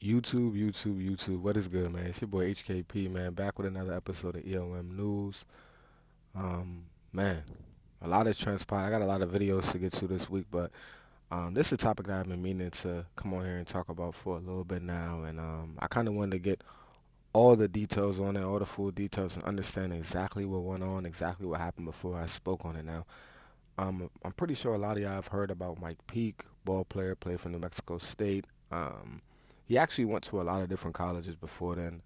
YouTube. What is good, man? It's your boy HKP, man. Back with another episode of EomNews. Man, a lot has transpired. I got a lot of videos to get to this week, but this is a topic that I've been meaning to come on here and talk about for a little bit now, and I kind of wanted to get all the details on it, all the full details, and understand exactly what went on, exactly what happened before I spoke on it. Now, I'm pretty sure a lot of y'all have heard about Mike Peake, ball player, played for New Mexico State. He actually went to a lot of different colleges before then.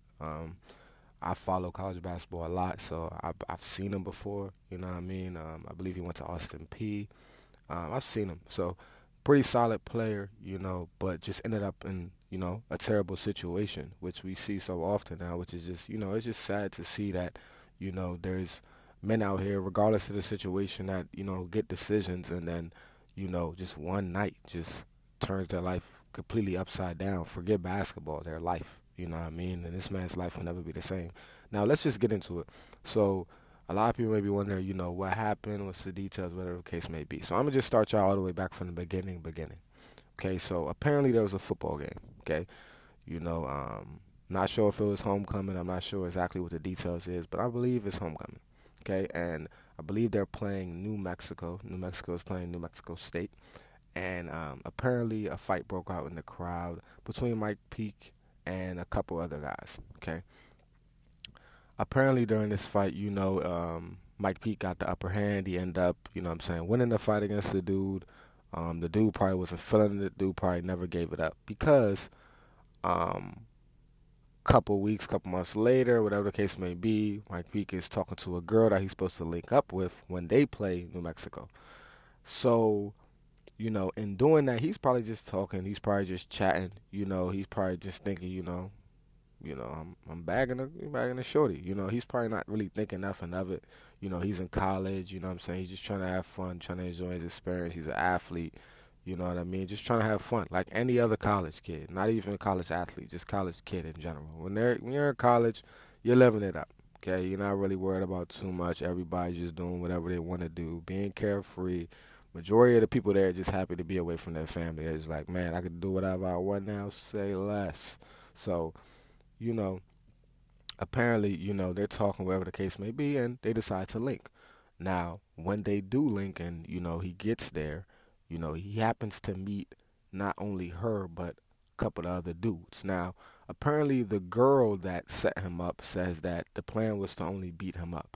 I follow college basketball a lot, so I've seen him before. You know what I mean? I believe he went to Austin P. I've seen him, so pretty solid player, but just ended up in a terrible situation, which we see so often now, which is just it's just sad to see that there's men out here, regardless of the situation, that get decisions and then just one night just turns their life completely upside down. Forget basketball, their life. You know what I mean? And this man's life will never be the same. Now let's just get into it. So a lot of people may be wondering, what happened, what's the details, whatever the case may be. So I'm gonna just start y'all all the way back from the beginning. Okay, so apparently there was a football game. Okay, not sure if it was homecoming. I'm not sure exactly what the details is, but I believe it's homecoming. Okay, and I believe they're playing New Mexico. New Mexico is playing New Mexico State, and apparently a fight broke out in the crowd between Mike Peake and a couple other guys. Okay, apparently during this fight, Mike Peake got the upper hand. He ended up, winning the fight against the dude. The dude probably wasn't feeling it. The dude probably never gave it up because um, couple weeks, couple months later, whatever the case may be, Mike Peake is talking to a girl that he's supposed to link up with when they play New Mexico. So, in doing that, he's probably just talking. He's probably just chatting. He's probably just thinking, I'm bagging a shorty. He's probably not really thinking nothing of it. He's in college. You know what I'm saying? He's just trying to have fun, trying to enjoy his experience. He's an athlete. You know what I mean? Just trying to have fun, like any other college kid. Not even a college athlete, just college kid in general. When you're in college, you're living it up. Okay, you're not really worried about too much. Everybody's just doing whatever they want to do, being carefree. Majority of the people there are just happy to be away from their family. They're just like, man, I could do whatever I want now. Say less. So, you know, apparently, they're talking whatever the case may be, and they decide to link. Now, when they do link, and he gets there, he happens to meet not only her but a couple of other dudes. Now, apparently, the girl that set him up says that the plan was to only beat him up.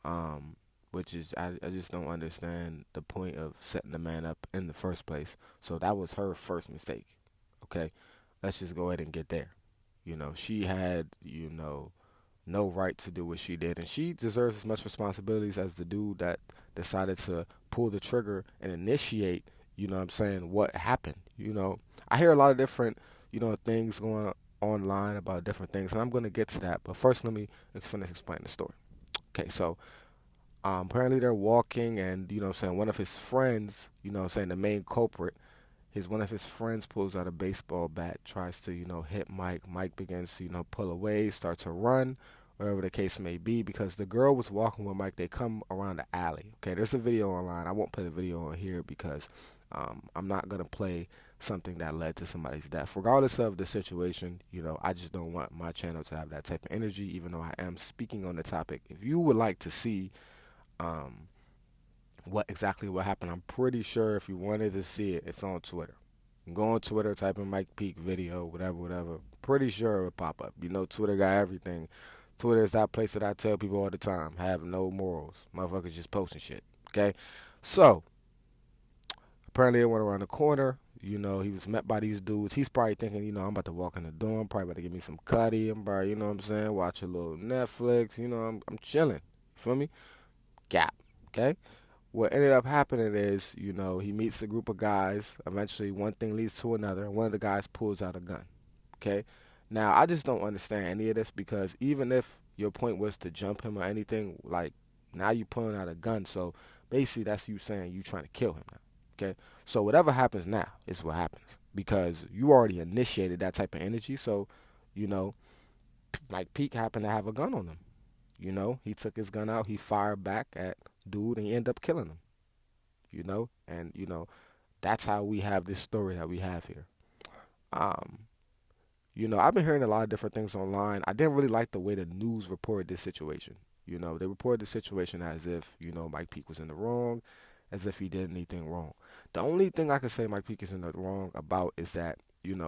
Um, which is I just don't understand the point of setting the man up in the first place. So that was her first mistake. Okay, let's just go ahead and get there. She had no right to do what she did, and she deserves as much responsibilities as the dude that decided to pull the trigger and initiate. What I'm saying, what happened. I hear a lot of different things going online about different things, and I'm going to get to that. But first, let me finish explaining the story. Okay, so apparently they're walking, and what I'm saying, one of his friends, what I'm saying, the main culprit, one of his friends pulls out a baseball bat, tries to hit Mike. Mike begins to pull away, start to run, wherever the case may be, because the girl was walking with Mike. They come around the alley. Okay, there's a video online. I won't play the video on here because I'm not gonna play something that led to somebody's death. Regardless of the situation, I just don't want my channel to have that type of energy, even though I am speaking on the topic. If you would like to see um, what happened, I'm pretty sure if you wanted to see it, it's on Twitter. Go on Twitter, type in Mike Peake video, whatever. Pretty sure it would pop up. Twitter got everything. Twitter is that place that I tell people all the time, have no morals. Motherfuckers just posting shit. Okay? So, apparently it went around the corner. He was met by these dudes. He's probably thinking, I'm about to walk in the door. I'm probably about to get me some cutty. I'm probably, what I'm saying, watch a little Netflix. I'm chilling. Feel me? Gap. Okay? What ended up happening is, he meets a group of guys. Eventually, one thing leads to another, and one of the guys pulls out a gun. Okay? Now, I just don't understand any of this because even if your point was to jump him or anything, like, now you pulling out a gun. So, basically, that's you saying you trying to kill him now. Okay? So, whatever happens now is what happens because you already initiated that type of energy. So, you know, Mike Peake happened to have a gun on him. He took his gun out, he fired back at dude, and he ended up killing him. And that's how we have this story that we have here. Um, I've been hearing a lot of different things online. I didn't really like the way the news reported this situation. They reported the situation as if, Mike Peake was in the wrong, as if he did anything wrong. The only thing I can say Mike Peake is in the wrong about is that,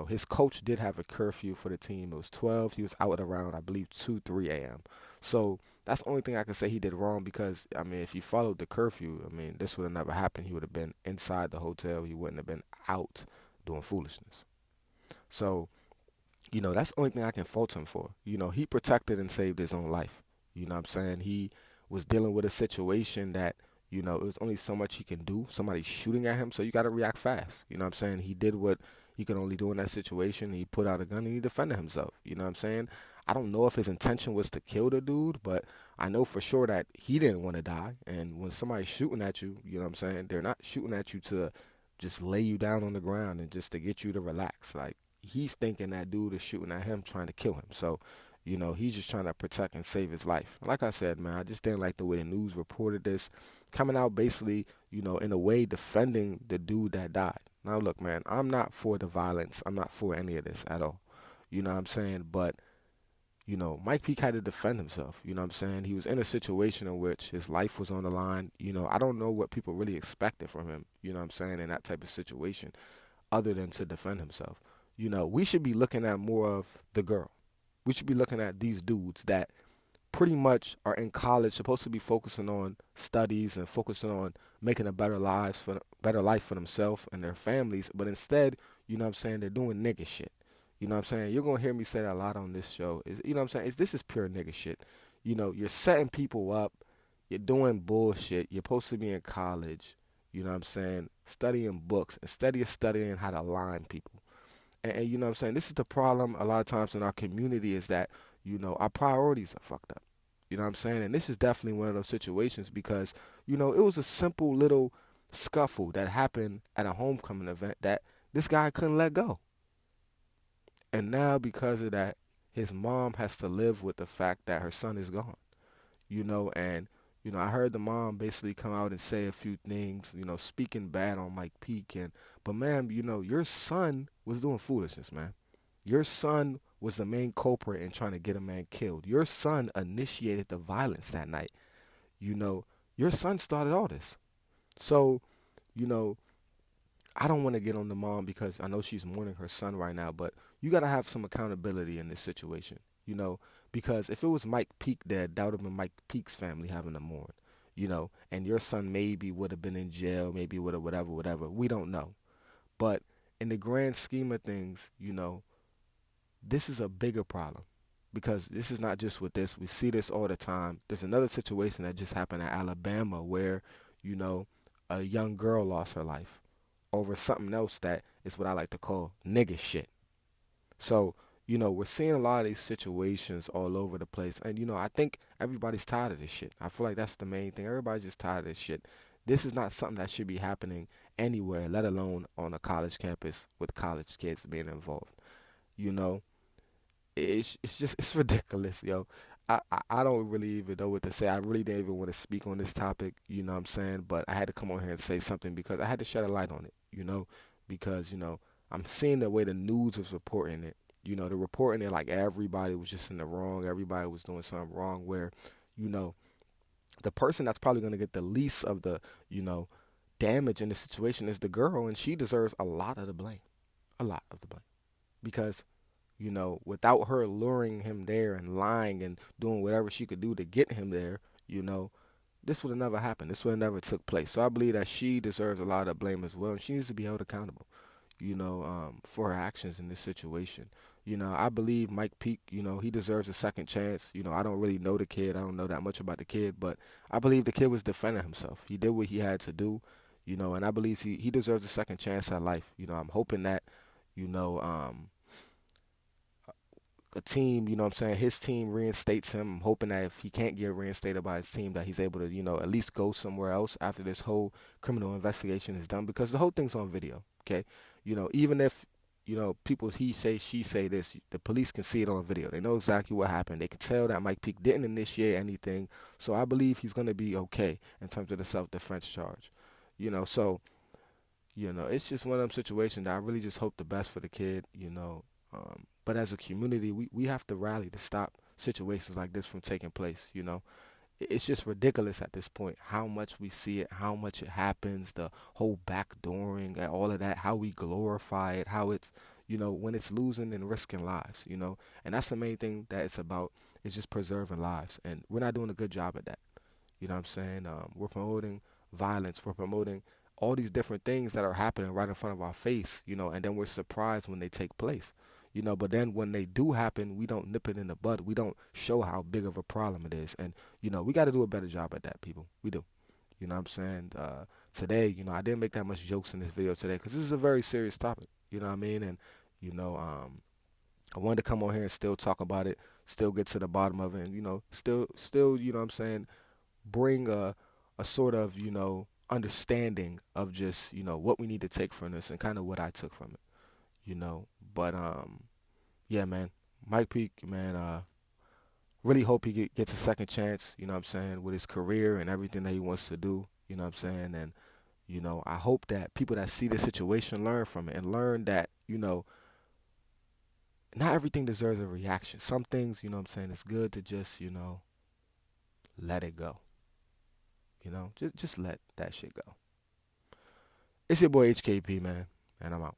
his coach did have a curfew for the team. It was 12. He was out around, I believe, 2, 3 a.m. So that's the only thing I can say he did wrong because, I mean, if he followed the curfew, I mean, this would have never happened. He would have been inside the hotel. He wouldn't have been out doing foolishness. So, that's the only thing I can fault him for. He protected and saved his own life. You know what I'm saying? He was dealing with a situation that, it was only so much he can do. Somebody's shooting at him, so you got to react fast. You know what I'm saying? He did what he could only do in that situation. He put out a gun and he defended himself. You know what I'm saying? I don't know if his intention was to kill the dude, but I know for sure that he didn't want to die. And when somebody's shooting at you, you know what I'm saying? They're not shooting at you to just lay you down on the ground and just to get you to relax. Like, he's thinking that dude is shooting at him trying to kill him. So, he's just trying to protect and save his life. Like I said, man, I just didn't like the way the news reported this, coming out basically, in a way defending the dude that died. Now, look, man, I'm not for the violence. I'm not for any of this at all. You know what I'm saying? But, Mike Peake had to defend himself. You know what I'm saying? He was in a situation in which his life was on the line. I don't know what people really expected from him, you know what I'm saying, in that type of situation, other than to defend himself. We should be looking at more of the girl. We should be looking at these dudes that pretty much are in college, supposed to be focusing on studies and focusing on making a better life for themselves and their families, but instead, you know what I'm saying, they're doing nigga shit. You know what I'm saying? You're gonna hear me say that a lot on this show. You know what I'm saying? This is pure nigga shit. You're setting people up, you're doing bullshit, you're supposed to be in college, you know what I'm saying, studying books instead of studying how to line people. And you know what I'm saying? This is the problem a lot of times in our community is that, our priorities are fucked up. You know what I'm saying? And this is definitely one of those situations because, it was a simple little scuffle that happened at a homecoming event that this guy couldn't let go. And now because of that, his mom has to live with the fact that her son is gone. And I heard the mom basically come out and say a few things, speaking bad on Mike Peake. But ma'am, your son was doing foolishness, man. Your son was the main culprit in trying to get a man killed. Your son initiated the violence that night. Your son started all this. So, you know, I don't want to get on the mom because I know she's mourning her son right now, but you got to have some accountability in this situation, because if it was Mike Peake dead, that would have been Mike Peake's family having to mourn, and your son maybe would have been in jail, maybe would have whatever. We don't know. But in the grand scheme of things, this is a bigger problem because this is not just with this. We see this all the time. There's another situation that just happened in Alabama where, a young girl lost her life over something else that is what I like to call nigga shit. So, we're seeing a lot of these situations all over the place. And, I think everybody's tired of this shit. I feel like that's the main thing. Everybody's just tired of this shit. This is not something that should be happening anywhere, let alone on a college campus with college kids being involved. You know, it's ridiculous, yo. I don't really even know what to say. I really didn't even want to speak on this topic, you know what I'm saying? But I had to come on here and say something because I had to shed a light on it, because, I'm seeing the way the news is reporting it. They're reporting it like everybody was just in the wrong, everybody was doing something wrong where, the person that's probably going to get the least of the, damage in the situation is the girl, and she deserves a lot of the blame. A lot of the blame. Because without her luring him there and lying and doing whatever she could do to get him there, this would have never happened. This would have never took place. So I believe that she deserves a lot of blame as well, and she needs to be held accountable, for her actions in this situation. I believe Mike Peake, he deserves a second chance. I don't really know the kid. I don't know that much about the kid, but I believe the kid was defending himself. He did what he had to do, and I believe he deserves a second chance at life. I'm hoping that, a team, what I'm saying, his team reinstates him. I'm hoping that if he can't get reinstated by his team, that he's able to, at least go somewhere else after this whole criminal investigation is done, because the whole thing's on video, okay? Even if, people he say, she say this, the police can see it on video. They know exactly what happened. They can tell that Mike Peake didn't initiate anything, so I believe he's going to be okay in terms of the self-defense charge. So, it's just one of them situations that I really just hope the best for the kid, But as a community, we have to rally to stop situations like this from taking place. It's just ridiculous at this point how much we see it, how much it happens, the whole backdooring and all of that, how we glorify it, how it's, when it's losing and risking lives. And that's the main thing that it's about, is just preserving lives. And we're not doing a good job at that. You know what I'm saying? We're promoting violence. We're promoting all these different things that are happening right in front of our face, and then we're surprised when they take place. But then when they do happen, we don't nip it in the bud. We don't show how big of a problem it is. And we got to do a better job at that, people. We do. You know what I'm saying? Today, I didn't make that much jokes in this video today because this is a very serious topic. You know what I mean? And, you know, I wanted to come on here and still talk about it, still get to the bottom of it, and, still, you know what I'm saying, bring a sort of, understanding of just, what we need to take from this and kind of what I took from it. But yeah, man, Mike Peake, man, really hope he gets a second chance, you know what I'm saying, with his career and everything that he wants to do, you know what I'm saying, and I hope that people that see the situation learn from it and learn that, not everything deserves a reaction. Some things, you know what I'm saying, it's good to just, let it go. Just let that shit go. It's your boy HKP, man, and I'm out.